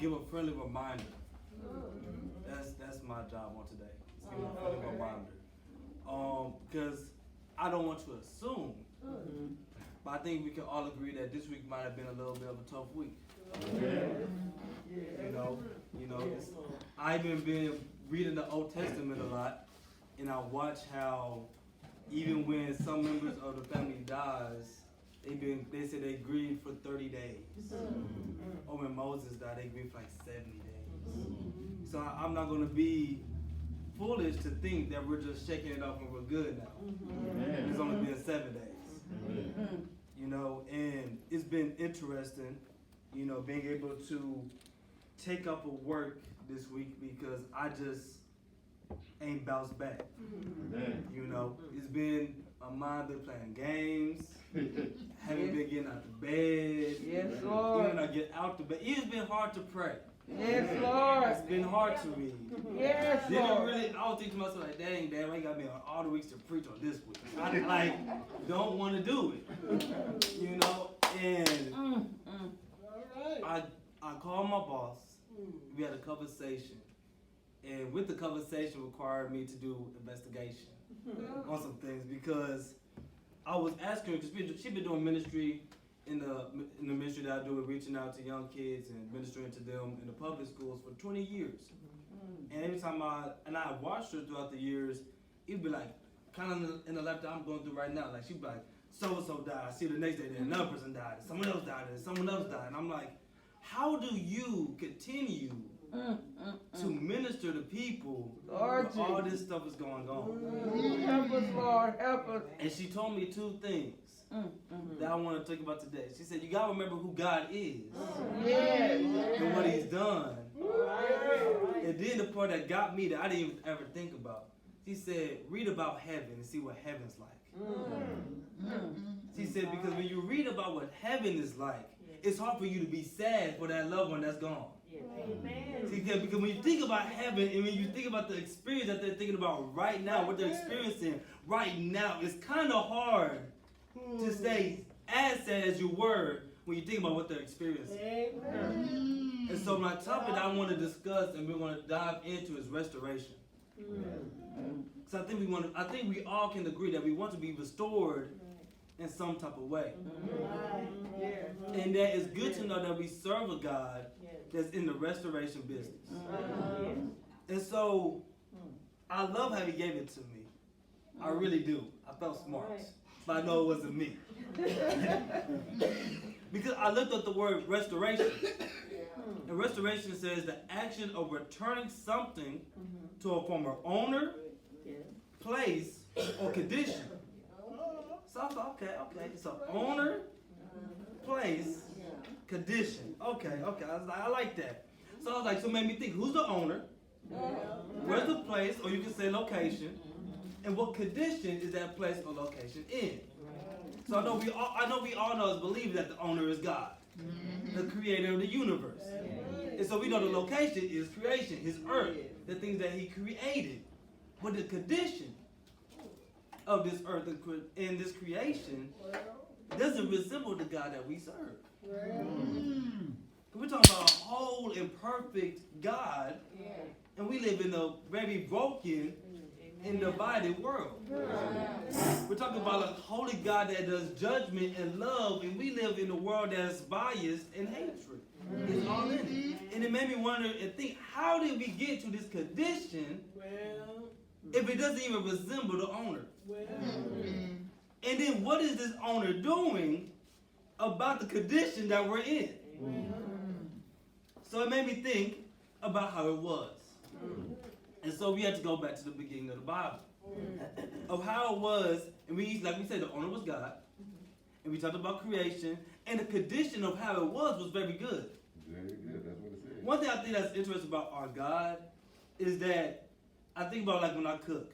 give a friendly reminder. That's my job on today. Give a friendly reminder. Because I don't want to assume, but I think we can all agree that this week might have been a little bit of a tough week. You know, I've been reading the Old Testament a lot, and I watch how even when some members of the family dies, they say they grieve for 30 days. Or when Moses died, they grieved for like 70 days. So I'm not going to be foolish to think that we're just shaking it off and we're good now. It's only been 7 days. And it's been interesting, being able to take up a work this week because I just ain't bounced back. It's been my mind been playing games, haven't been getting out of bed. Yes, Lord. Even when I get out of bed, it's been hard to pray. Yes, Lord. It's been hard to read. Yes, Lord. I was thinking to myself like, dang, Dad, why you got me on all the weeks to preach on this week? I don't want to do it. And I called my boss. We had a conversation. And with the conversation required me to do investigation on some things because I was asking her, because she's been doing ministry in the ministry that I do with reaching out to young kids and ministering to them in the public schools for 20 years. And every time I watched her throughout the years, it'd be like, kind of in the life that I'm going through right now, like she'd be like, so-and-so died. I see the next day, then another person died, someone else died, and someone else died. And I'm like, how do you continue to minister to people when all this stuff is going on? Help us, Lord, help us. And she told me two things that I want to talk about today. She said, you got to remember who God is and what he's done. And then the part that got me that I didn't even ever think about, she said, read about heaven and see what heaven's like. She said, because when you read about what heaven is like, it's hard for you to be sad for that loved one that's gone. See, because when you think about heaven and when you think about the experience that they're thinking about right now, what they're experiencing right now, it's kind of hard to stay as sad as you were when you think about what they're experiencing. And so my topic I want to discuss and we want to dive into is restoration. So I think we all can agree that we want to be restored in some type of way. And that it's good to know that we serve a God that's in the restoration business. And so I love how he gave it to me. I really do. I felt smart. But I know it wasn't me. Because I looked up the word restoration. And restoration says the action of returning something to a former owner, place, or condition. So I thought, okay. So owner, place, condition. Okay. I was like, I like that. So I was like, so it made me think, who's the owner? Where's the place, or you can say location, and what condition is that place or location in? So I know we all know as believers that the owner is God, the creator of the universe. And so we know the location is creation, his earth, the things that he created. But the condition of this earth and this creation doesn't resemble the God that we serve. We're talking about a whole and perfect God, and we live in a very broken and divided world. We're talking about a holy God that does judgment and love, and we live in a world that's biased and hatred. It's all in it. And it made me wonder and think, how did we get to this condition if it doesn't even resemble the owner? And then what is this owner doing about the condition that we're in? So it made me think about how it was. And so we had to go back to the beginning of the Bible. Of how it was, and like we said, the owner was God. And we talked about creation. And the condition of how it was very good. Very good, that's what it said. One thing I think that's interesting about our God is that I think about like when I cook.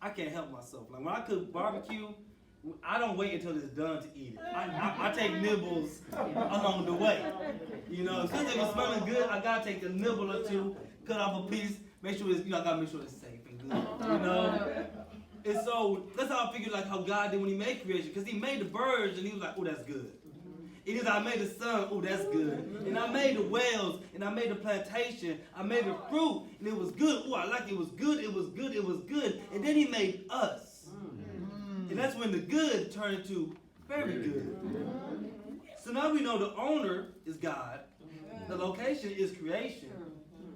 I can't help myself. Like when I cook barbecue, I don't wait until it's done to eat it. I take nibbles along the way. Since it was smelling good, I gotta take a nibble or two, cut off a piece, make sure it's, I gotta make sure it's safe and good. And so that's how I figured like how God did when he made creation, because he made the birds and he was like, oh, that's good. It is, I made the sun, oh, that's good. And I made the wells, and I made the plantation, I made the fruit, and it was good. Oh, I like it. It was good, it was good, it was good. And then he made us. And that's when the good turned into very good. So now we know the owner is God, the location is creation,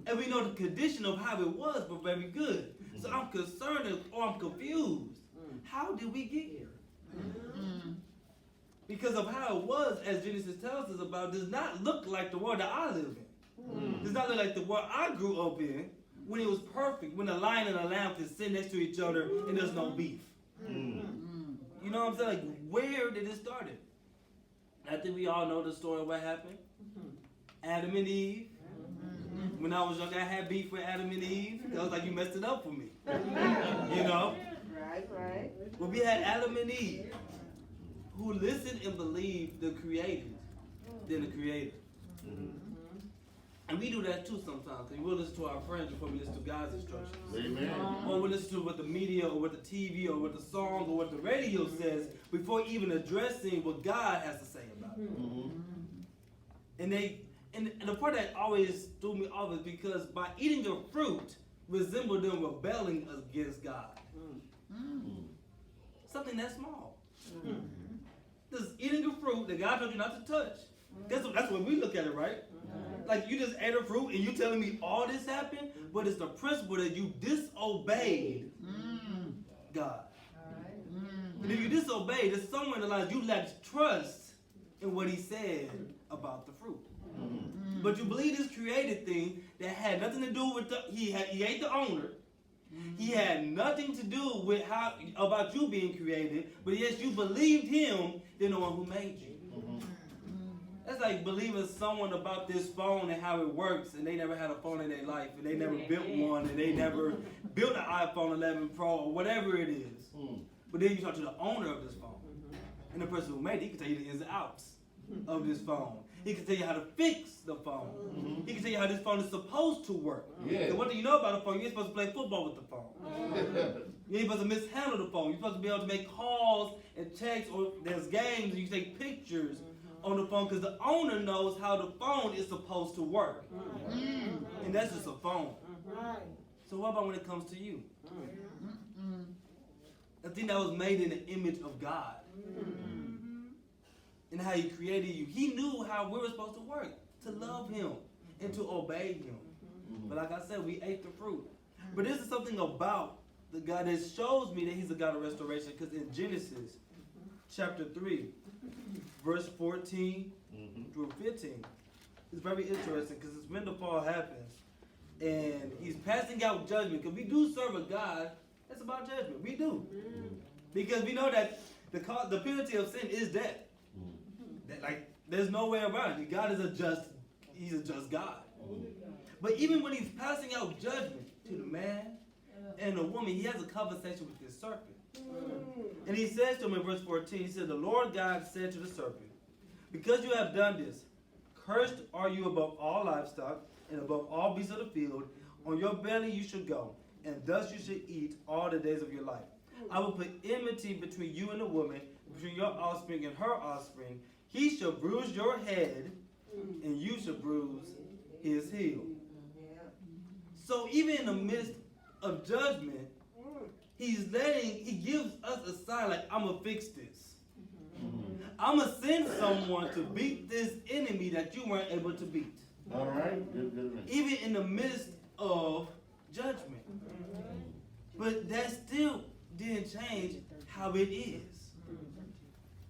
and we know the condition of how it was, but very good. So I'm concerned or I'm confused. How did we get here? Because of how it was, as Genesis tells us about, does not look like the world that I live in. Does not look like the world I grew up in, when it was perfect, when the lion and the lamb can sit next to each other and there's no beef. You know what I'm saying? Like, where did it start? I think we all know the story of what happened. Adam and Eve. When I was young, I had beef with Adam and Eve. That was like, you messed it up for me. You know? Right. But we had Adam and Eve, who listened and believed the created than the creator. And we do that too sometimes. Because we'll listen to our friends before we listen to God's instructions. Amen. Or we'll listen to what the media or what the TV or what the song or what the radio says before even addressing what God has to say about it. And the part that always threw me off is because by eating the fruit resembled them rebelling against God. Something that small. Just eating the fruit that God told you not to touch. That's what we look at it, right? Like, you just ate a fruit and you telling me all this happened, but it's the principle that you disobeyed God. And if you disobeyed, there's somewhere in the line you lacked trust in what he said about the fruit. But you believe this created thing that had nothing to do with he ain't the owner. He had nothing to do with about you being created, but yes, you believed him, then the one who made you. That's like believing someone about this phone and how it works, and they never had a phone in their life, and they never built one, and they never built an iPhone 11 Pro or whatever it is. But then you talk to the owner of this phone, and the person who made it, he can tell you the ins and outs of this phone. He can tell you how to fix the phone. He can tell you how this phone is supposed to work. And what do you know about a phone? You ain't supposed to play football with the phone. You ain't supposed to mishandle the phone. You're supposed to be able to make calls and texts, or there's games, and you take pictures on the phone, because the owner knows how the phone is supposed to work. And that's just a phone. So what about when it comes to you? I think that was made in the image of God. And how he created you. He knew how we were supposed to work, to love him and to obey him. But like I said, we ate the fruit. But this is something about the God that shows me that he's a God of restoration, because in Genesis chapter 3, verse 14 through 15, it's very interesting, because it's when the fall happens and he's passing out judgment, because we do serve a God that's about judgment. We do. Because we know that the penalty of sin is death. Like, there's no way around it. God is he's a just God. But even when he's passing out judgment to the man and the woman, he has a conversation with this serpent. And he says to him in verse 14, he said, the Lord God said to the serpent, because you have done this, cursed are you above all livestock and above all beasts of the field. On your belly you shall go, and thus you shall eat all the days of your life. I will put enmity between you and the woman, between your offspring and her offspring. He shall bruise your head, and you shall bruise his heel. So even in the midst of judgment, he gives us a sign like, I'm going to fix this. I'm going to send someone to beat this enemy that you weren't able to beat. All right. Even in the midst of judgment. But that still didn't change how it is.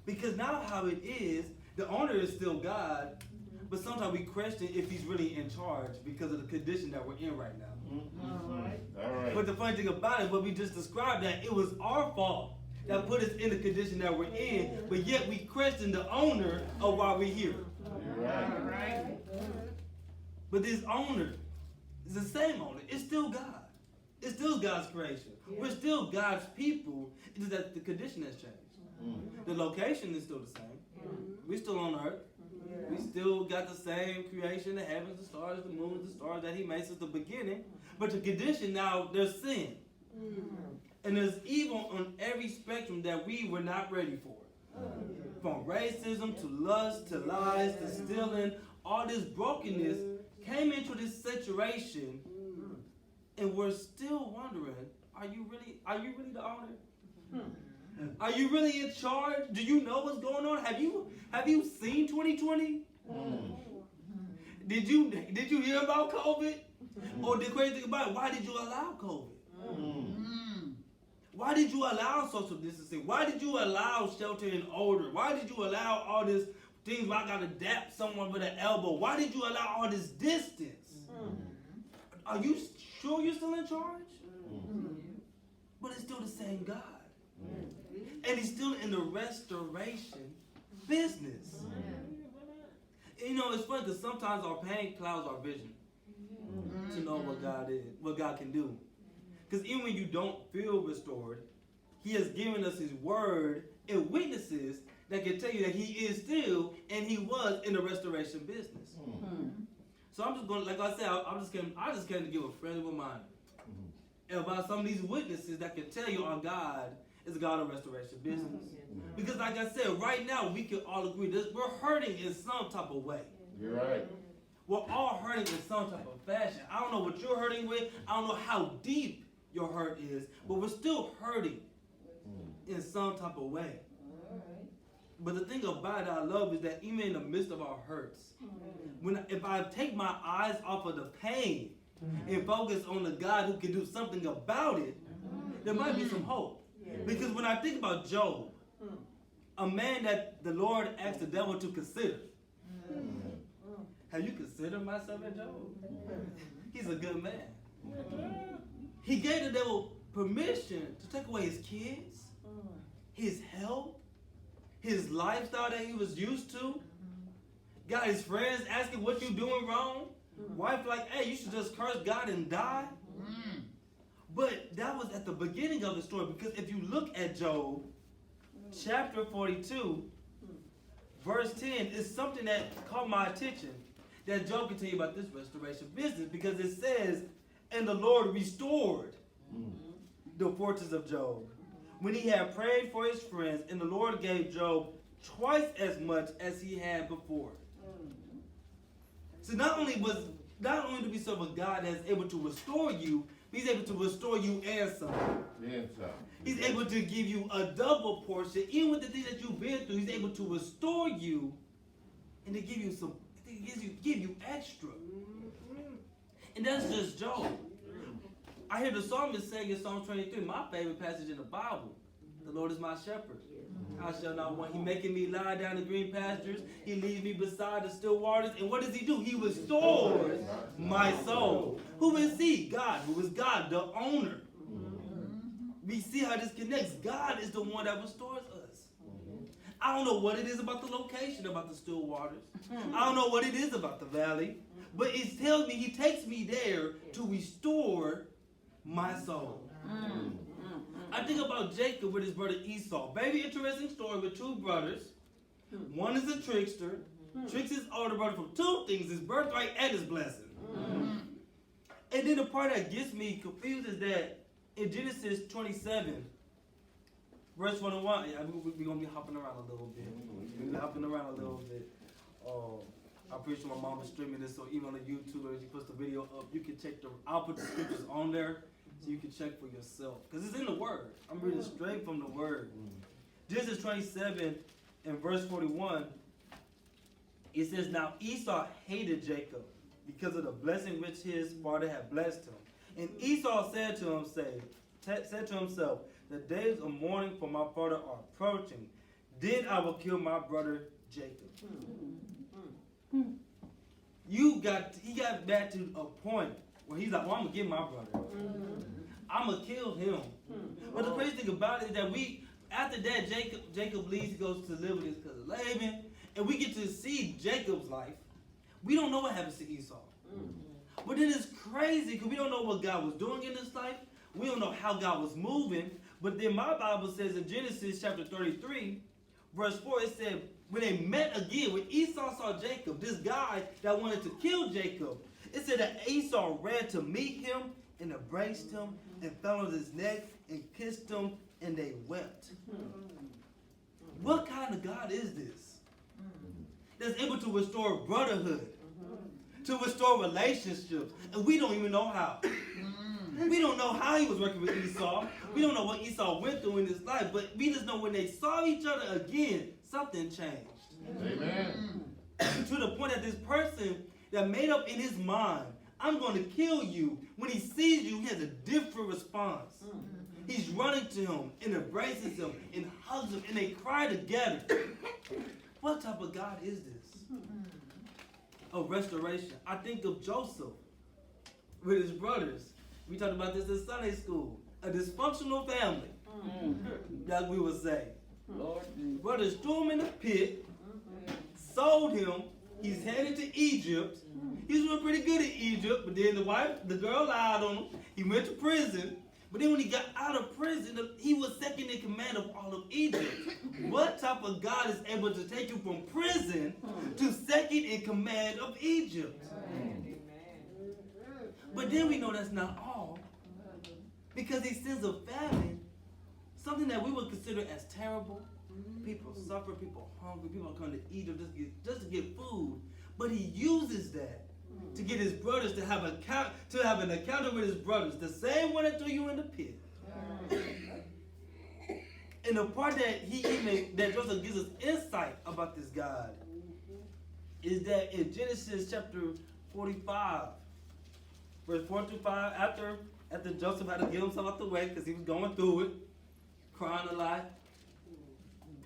Because now how it is, the owner is still God, but sometimes we question if he's really in charge because of the condition that we're in right now. All right. But the funny thing about it, what we just described, that it was our fault that put us in the condition that we're in, but yet we question the owner of why we're here. Right. But this owner is the same owner. It's still God. It's still God's creation. We're still God's people. It's just that the condition has changed. The location is still the same. We're still on earth. We still got the same creation, the heavens, the stars, the moon, the stars that he made since the beginning. But the condition now, there's sin. And there's evil on every spectrum that we were not ready for. From racism to lust to lies to stealing, all this brokenness came into this situation, and we're still wondering, are you really the owner? Are you really in charge? Do you know what's going on? Have you seen 2020? Did you hear about COVID? Or the crazy thing about it, why did you allow COVID? Why did you allow social distancing? Why did you allow shelter in order? Why did you allow all this things where I gotta dap someone with an elbow? Why did you allow all this distance? Are you sure you're still in charge? But it's still the same God. And he's still in the restoration business. You know, it's funny because sometimes our pain clouds our vision to know what God is, what God can do. Because even when you don't feel restored, he has given us his word and witnesses that can tell you that he is still and he was in the restoration business. So I'm just going, like I said, I just came to give a friendly reminder about some of these witnesses that can tell you our God is a God of restoration business. Because like I said, right now we can all agree that we're hurting in some type of way. You're right. We're all hurting in some type of fashion. I don't know what you're hurting with. I don't know how deep your hurt is, but we're still hurting in some type of way. But the thing about it I love is that even in the midst of our hurts, if I take my eyes off of the pain and focus on the God who can do something about it, there might be some hope. Because when I think about Job, a man that the Lord asked the devil to consider. Have you considered my servant Job? He's a good man. He gave the devil permission to take away his kids, his health, his lifestyle that he was used to. Got his friends asking what you doing wrong. Wife like, hey, you should just curse God and die. But that was at the beginning of the story, because if you look at Job, chapter 42, verse 10, is something that caught my attention, that Job can tell you about this restoration business, because it says, and the Lord restored the fortunes of Job when he had prayed for his friends, and the Lord gave Job twice as much as he had before. So not only do we serve a God that's able to restore you, he's able to restore you and some. He's able to give you a double portion, even with the things that you've been through. He's able to restore you and to give you some. Give you extra. And that's just Job. I hear the psalmist saying in Psalm 23, my favorite passage in the Bible, the Lord is my shepherd. I shall not want. He making me lie down in green pastures. He leads me beside the still waters. And what does he do? He restores my soul. Who is he? God. Who is God? The owner. We see how this connects. God is the one that restores us. I don't know what it is about the location, about the still waters. I don't know what it is about the valley. But it tells me, he takes me there to restore my soul. I think about Jacob with his brother Esau. Very interesting story with two brothers. One is a trickster. Tricks his older brother from two things, his birthright and his blessing. And then the part that gets me confused is that in Genesis 27, verse 21, we're going to be hopping around a little bit. I'm pretty sure my mom is streaming this, so even on YouTube, or she puts the video up, you can check I'll put the scriptures on there so you can check for yourself. Because it's in the Word. I'm reading straight from the Word. Genesis 27 and verse 41, it says, now Esau hated Jacob because of the blessing which his father had blessed him. And Esau said to himself, the days of mourning for my father are approaching. Then I will kill my brother Jacob. He got back to a point where he's like, well, I'm going to get my brother. I'm going to kill him. But the crazy thing about it is that after that, Jacob leaves, he goes to live with his cousin Laban, and we get to see Jacob's life. We don't know what happens to Esau. But it is crazy because we don't know what God was doing in his life. We don't know how God was moving. But then my Bible says in Genesis chapter 33, verse 4, it said, when they met again, when Esau saw Jacob, this guy that wanted to kill Jacob, it said that Esau ran to meet him and embraced him and fell on his neck and kissed him, and they wept. What kind of God is this? That's able to restore brotherhood, to restore relationships, and we don't even know how. We don't know how he was working with Esau. We don't know what Esau went through in his life, but we just know when they saw each other again, something changed. Amen. To the point that this person that made up in his mind, I'm going to kill you, when he sees you, he has a different response. He's running to him and embraces him and hugs him, and they cry together. What type of God is this? Of restoration. I think of Joseph with his brothers. We talked about this in Sunday school. A dysfunctional family, that we would say. Lord. Brothers threw him in the pit, sold him. He's headed to Egypt. He was doing pretty good in Egypt, but then the girl lied on him. He went to prison. But then when he got out of prison, he was second in command of all of Egypt. What type of God is able to take you from prison to second in command of Egypt? But then we know that's not all. Because he sends a famine, something that we would consider as terrible. People suffer, people are hungry, people come to Egypt just to get food. But he uses that to get his brothers to have an encounter with his brothers, the same one that threw you in the pit. And the part that Joseph gives us insight about this God is that in Genesis chapter 45, verse 4 through 5, after Joseph had to get himself out the way because he was going through it, crying a lot.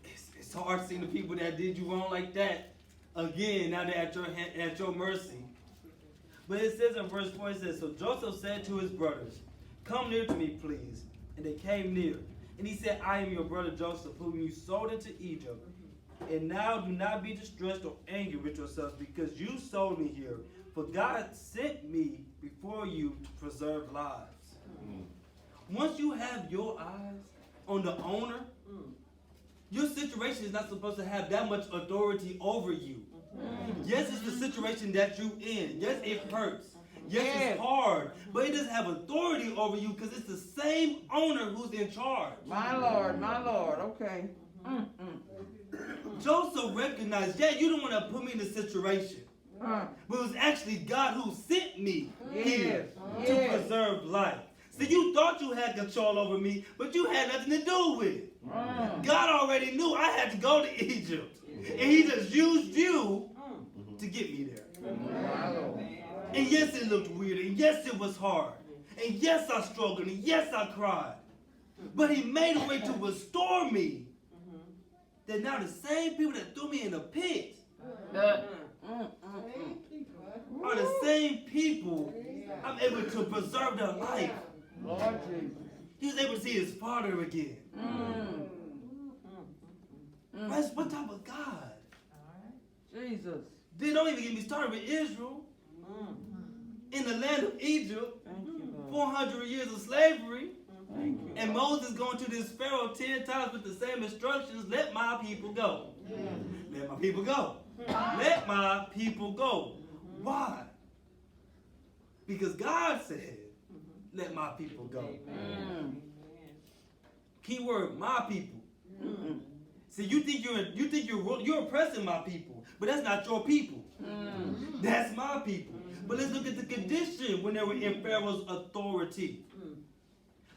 It's hard seeing the people that did you wrong like that again, now they're at your mercy. But it says in verse 4, it says, so Joseph said to his brothers, come near to me, please. And they came near. And he said, I am your brother Joseph, whom you sold into Egypt. And now do not be distressed or angry with yourselves, because you sold me here. For God sent me before you to preserve lives. Once you have your eyes on the owner, your situation is not supposed to have that much authority over you. Yes, it's the situation that you're in. Yes, it hurts. Yes, it's hard. But it doesn't have authority over you because it's the same owner who's in charge. My Lord, okay. Joseph recognized, you don't want to put me in this situation. But it was actually God who sent me here to preserve life. So you thought you had control over me, but you had nothing to do with it. God already knew I had to go to Egypt. And he just used you to get me there. And yes, it looked weird. And yes, it was hard. And yes, I struggled. And yes, I cried. But he made a way to restore me. That now the same people that threw me in the pit are the same people I'm able to preserve their life. Lord Jesus. He was able to see his father again. What type of God? Jesus. They don't even get me started with Israel. In the land of Egypt, 400 years of slavery. And Moses going to this Pharaoh 10 times with the same instructions, let my people go. Let my people go. Let my people go. Why? Because God said, let my people go. Keyword, my people. See, you think you're oppressing my people, but that's not your people. That's my people. But let's look at the condition when they were in Pharaoh's authority.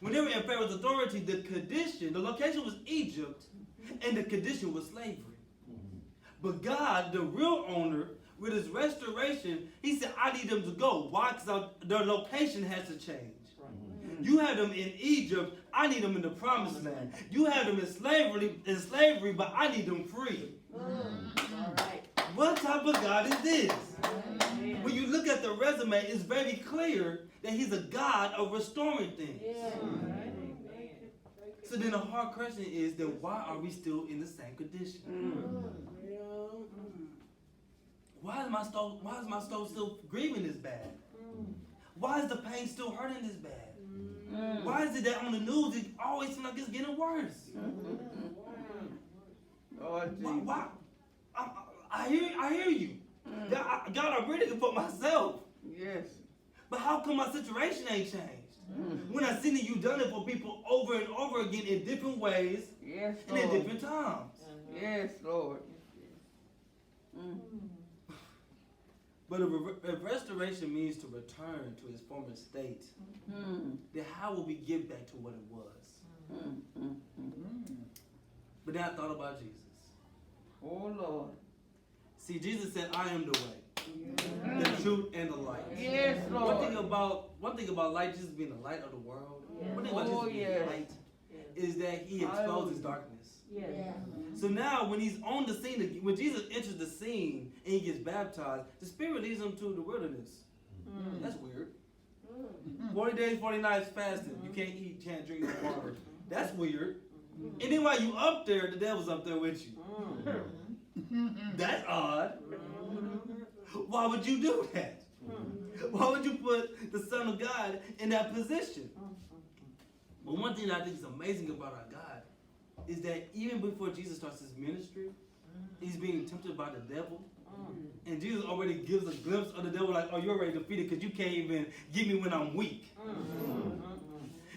When they were in Pharaoh's authority, the location was Egypt, and the condition was slavery. But God, the real owner, with his restoration, he said, I need them to go. Why? Because their location has to change. You had them in Egypt, I need them in the promised land. You had them in slavery, but I need them free. What type of God is this? When you look at the resume, it's very clear that he's a God of restoring things. So then the hard question is, then why are we still in the same condition? Why is my soul still grieving this bad? Why is the pain still hurting this bad? Why is it that on the news it always seems like it's getting worse? Why? I hear you. God, I'm ready for myself. Yes. But how come my situation ain't changed? When I see that you've done it for people over and over again in different ways and at different times. Yes, Lord. But if restoration means to return to his former state, then how will we get back to what it was? But then I thought about Jesus. Oh, Lord. See, Jesus said, I am the way, the truth, and the light. Yes, Lord. One thing about light, Jesus being the light of the world, one thing about Oh, Jesus being yes. light is that he exposes darkness. So now when he's on the scene, when Jesus enters the scene and he gets baptized, the Spirit leads him to the wilderness. That's weird. 40 days, 40 nights fasting. You can't eat, can't drink no water. That's weird. And then while you up there, the devil's up there with you. That's odd. Why would you do that? Why would you put the Son of God in that position? But one thing that I think is amazing about our God is that even before Jesus starts his ministry, he's being tempted by the devil. And Jesus already gives a glimpse of the devil, like, oh, you're already defeated because you can't even get me when I'm weak.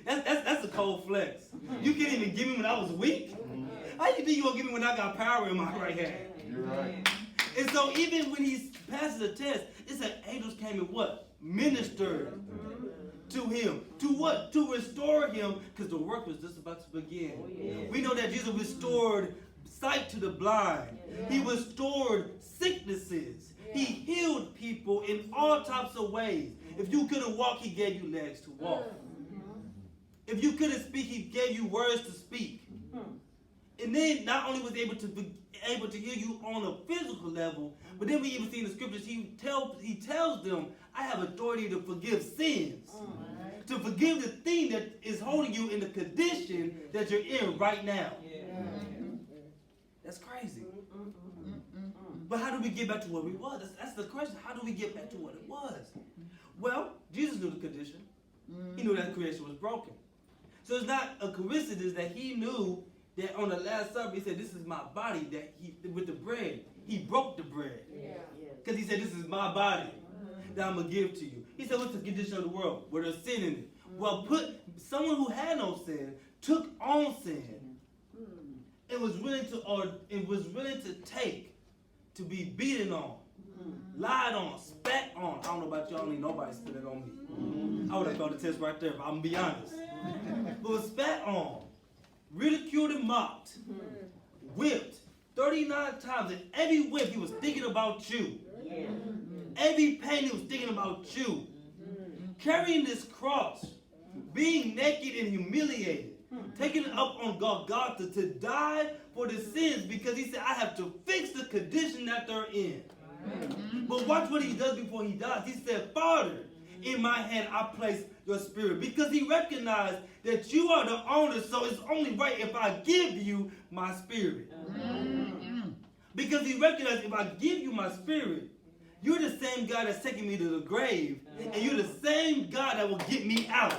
That's a cold flex. You can't even get me when I was weak? How you think you're going to get me when I got power in my right hand? You're right. And so even when he passes the test, it said angels came and what? Ministered to him. To what? To restore him, because the work was just about to begin. We know that Jesus restored sight to the blind. He restored sicknesses. He healed people in all types of ways. If you couldn't walk, he gave you legs to walk. If you couldn't speak, he gave you words to speak. And then not only was he able to heal you on a physical level, but then we even see in the scriptures, he tells them, I have authority to forgive sins. To forgive the thing that is holding you in the condition that you're in right now. That's crazy. But how do we get back to where we was? That's the question. How do we get back to what it was? Well, Jesus knew the condition. He knew that creation was broken. So it's not a coincidence that he knew that on the Last Supper, he said, this is my body, that with the bread, he broke the bread. Because he said, this is my body that I'm going to give to you. He said, what's the condition of the world? Where there's sin in it. Well, someone who had no sin took on sin and was willing to take, to be beaten on, lied on, spat on. I don't know about y'all, I don't need nobody spitting on me. I would have failed the test right there, if I'm going to be honest. But was spat on, ridiculed and mocked, whipped 39 times, and every whip he was thinking about you. Every pain he was thinking about you. Carrying this cross, being naked and humiliated, taking it up on Golgotha to die for the sins, because he said, I have to fix the condition that they're in. But watch what he does before he dies. He said, Father, in my hand I place your spirit, because he recognized that you are the owner, so it's only right if I give you my spirit. Because he recognized if I give you my spirit, you're the same God that's taking me to the grave, and you're the same God that will get me out.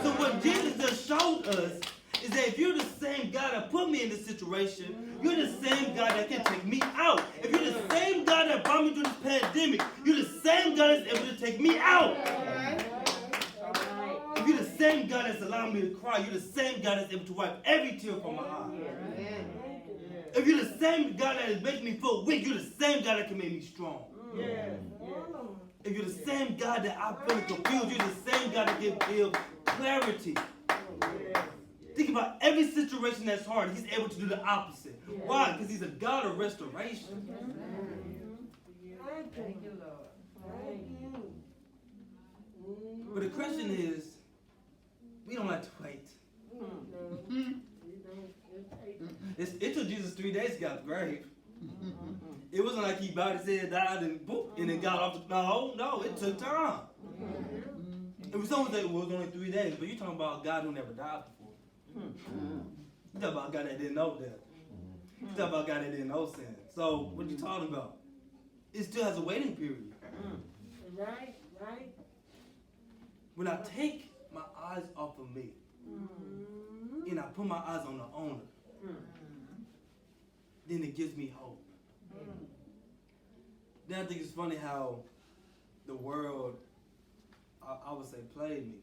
So what Jesus just showed us is that if you're the same God that put me in this situation, you're the same God that can take me out. If you're the same God that brought me through this pandemic, you're the same God that's able to take me out. If you're the same God that's allowing me to cry, you're the same God that's able to wipe every tear from my eye. If you're the same God that is making me feel weak, you're the same God that can make me strong. If you're the same God that I feel confused, you're the same God that can give clarity. Think about every situation that's hard, he's able to do the opposite. Why? Because he's a God of restoration. Thank you, Lord. But the question is, we don't have to wait. It took Jesus 3 days to get out of the grave. It wasn't like he bowed his head, died, and boop, and then got off the... No, it took time. And someone say, well, it was only 3 days, but you're talking about a God who never died before. You're talking about a God that didn't know death. You're talking about a God that didn't know sin. So, what are you talking about? It still has a waiting period. Right. When I take my eyes off of me, and I put my eyes on the owner, then it gives me hope. Then I think it's funny how the world, I would say, played me.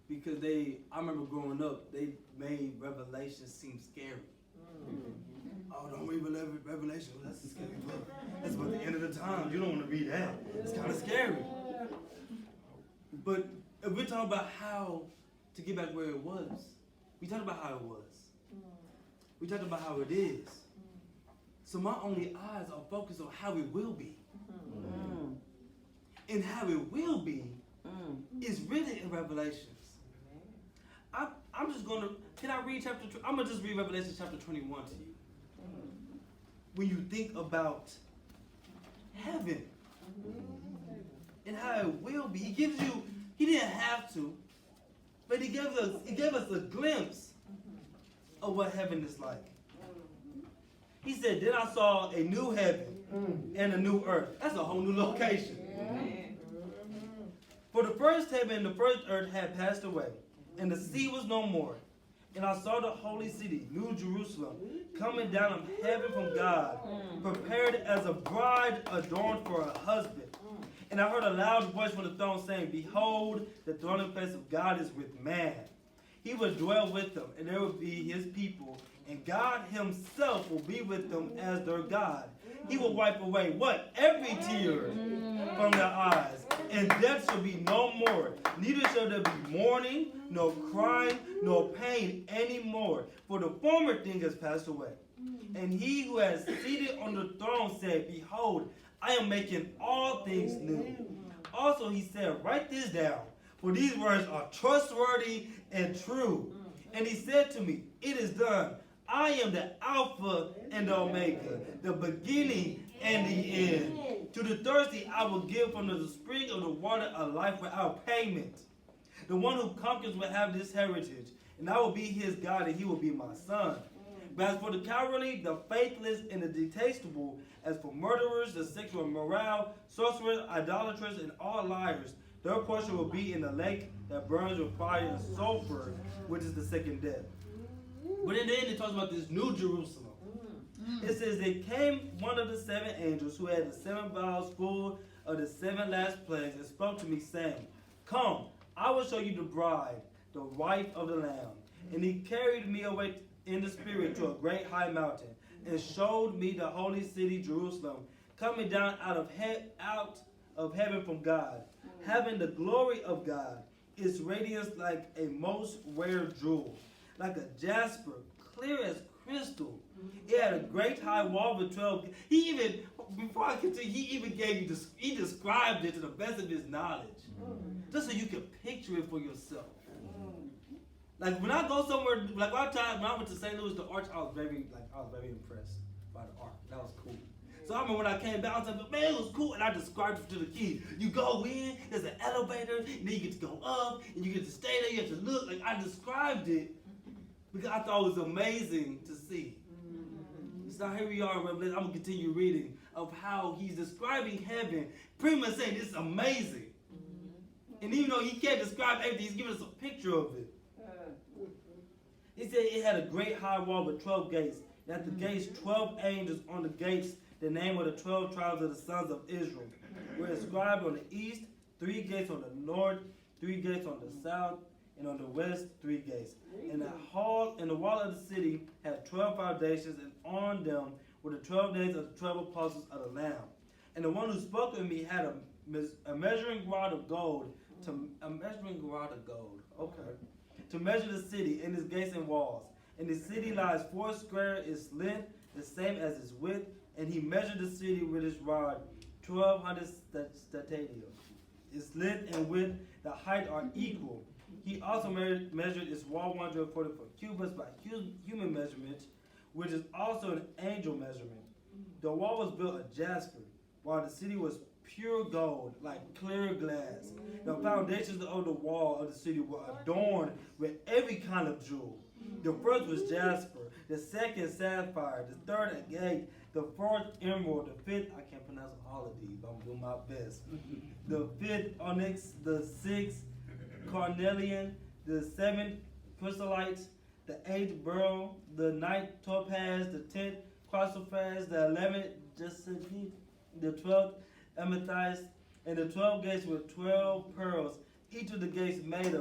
Because I remember growing up, they made Revelation seem scary. Oh, don't read Revelation. That's a scary book. That's about the end of the time. You don't want to read that. It's kind of scary. But if we're talking about how to get back where it was, we talked about how it was. We talked about how it is. So my only eyes are focused on how it will be. And how it will be is written in Revelations. I'm just going to, can I read I'm going to just read Revelation chapter 21 to you. When you think about heaven and how it will be, he didn't have to, but he gave us a glimpse of what heaven is like. He said, then I saw a new heaven and a new earth. That's a whole new location. For the first heaven and the first earth had passed away, and the sea was no more. And I saw the holy city, New Jerusalem, coming down from heaven from God, prepared as a bride adorned for her husband. And I heard a loud voice from the throne saying, behold, the dwelling place of God is with man. He will dwell with them, and they will be his people. And God himself will be with them as their God. He will wipe away what? Every tear from their eyes. And death shall be no more. Neither shall there be mourning, nor crying, nor pain anymore. For the former thing has passed away. And he who has seated on the throne said, behold, I am making all things new. Also he said, write this down, for these words are trustworthy and true. And he said to me, it is done. I am the Alpha and the Omega, the beginning and the end. To the thirsty I will give from the spring of the water of life without payment. The one who conquers will have this heritage, and I will be his God, and he will be my son. But as for the cowardly, the faithless, and the detestable, as for murderers, the sexual immoral, sorcerers, idolaters, and all liars, their portion will be in the lake that burns with fire and sulfur, which is the second death. But in the end, it talks about this new Jerusalem. It says, there came one of the seven angels who had the seven vials full of the seven last plagues and spoke to me, saying, come, I will show you the bride, the wife of the Lamb. And he carried me away in the spirit to a great high mountain and showed me the holy city, Jerusalem, coming down out of heaven from God, having the glory of God, its radiance like a most rare jewel, like a jasper, clear as crystal. It had a great high wall with 12. Before I continue, he even gave you he described it to the best of his knowledge, just so you can picture it for yourself. Like when I go somewhere, like one time when I went to St. Louis, the arch, I was very impressed by the arch. That was cool. So I remember when I came back, I was like, man, it was cool, and I described it to the kids. You go in, there's an elevator, and then you get to go up, and you get to stay there, you have to look. Like I described it because I thought it was amazing to see. So here we are in Revelation. I'm going to continue reading of how he's describing heaven, pretty much saying it's amazing. And even though he can't describe everything, he's giving us a picture of it. He said it had a great high wall with 12 gates. And at the gates, 12 angels on the gates, the name of the 12 tribes of the sons of Israel, were inscribed on the east, 3 gates on the north, 3 gates on the south, and on the west 3 gates. And the wall of the city had 12 foundations, and on them were the 12 names of the 12 apostles of the Lamb. And the one who spoke with me had a measuring rod of gold, to measure the city and its gates and walls. And the city lies 4 square, its length the same as its width. And he measured the city with his rod, 1,200 stadia. Its length and width, the height are equal. He also measured its wall 144 cubits by human measurement, which is also an angel measurement. The wall was built of jasper, while the city was pure gold, like clear glass. The foundations of the wall of the city were adorned with every kind of jewel. The first was jasper, the second sapphire, the third agate, the fourth emerald, the fifth, I can't pronounce all of these, but I'm doing my best. The fifth onyx, the sixth carnelian, the seventh chrysolite, the eighth beryl, the ninth topaz, the 10th chrysoprase, the 11th jacinth, the 12th amethyst, and the 12 gates with 12 pearls, each of the gates made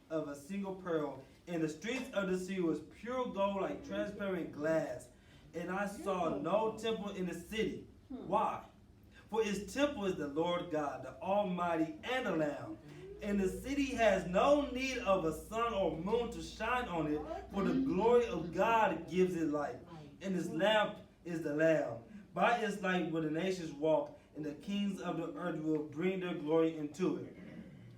of a single pearl, And the streets of the city was pure gold like transparent glass. And I saw no temple in the city. Why? For its temple is the Lord God, the Almighty, and the Lamb. And the city has no need of a sun or moon to shine on it, for the glory of God gives it light. And its lamp is the Lamb. By its light will the nations walk, and the kings of the earth will bring their glory into it.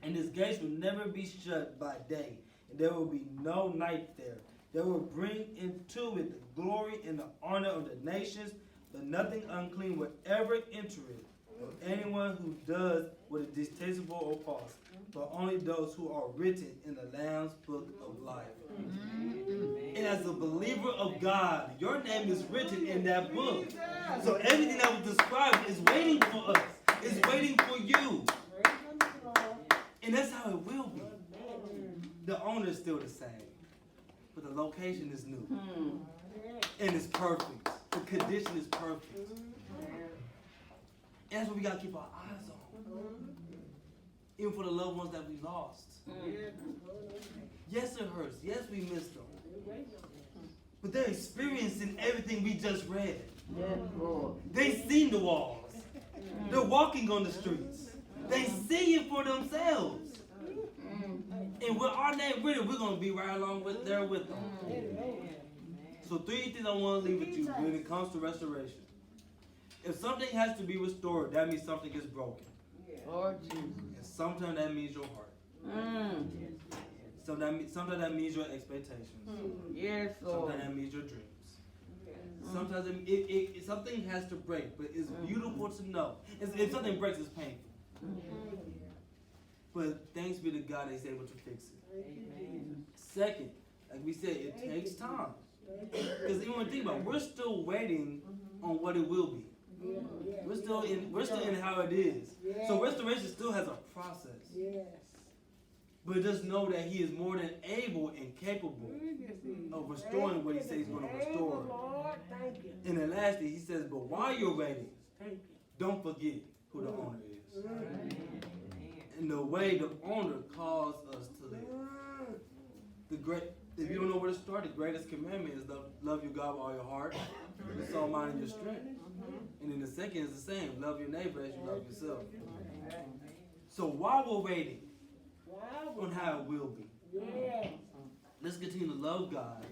And its gates will never be shut by day, and there will be no night there. They will bring into it the glory and the honor of the nations, but nothing unclean will ever enter it, or anyone who does what is distasteful or false, but only those who are written in the Lamb's book of life. And as a believer of God, your name is written in that book. So everything that was described is waiting for us. It's waiting for you. And that's how it will be. The owner is still the same, but the location is new. And it's perfect. The condition is perfect. And that's what we got to keep our eyes on. Even for the loved ones that we lost. Yes, it hurts. Yes, we missed them. But they're experiencing everything we just read. Yes, Lord. They've seen the walls. They're walking on the streets. They see it for themselves. And with our name written, we're going to be right along there with them. So 3 things I want to leave with you when it comes to restoration. If something has to be restored, that means something is broken. Lord Jesus. And sometimes that means your heart. Sometimes that means your expectations. Yes, Lord. Sometimes that means your dreams. Sometimes something has to break, but it's beautiful to know. If something breaks, it's painful. But thanks be to God that He's able to fix it. Second, like we said, it takes time. Because even when you think about it, we're still waiting on what it will be. We're still in how it is. So restoration still has a process. But just know that He is more than able and capable of restoring what He says He's going to restore. And then lastly, He says, but while you're waiting, don't forget who the owner is. And the way the owner calls us to live. If you don't know where to start, the greatest commandment is love your God with all your heart, your soul, mind, and your strength. And then the second is the same, love your neighbor as you love yourself. So while we're waiting on how it will be, let's continue to love God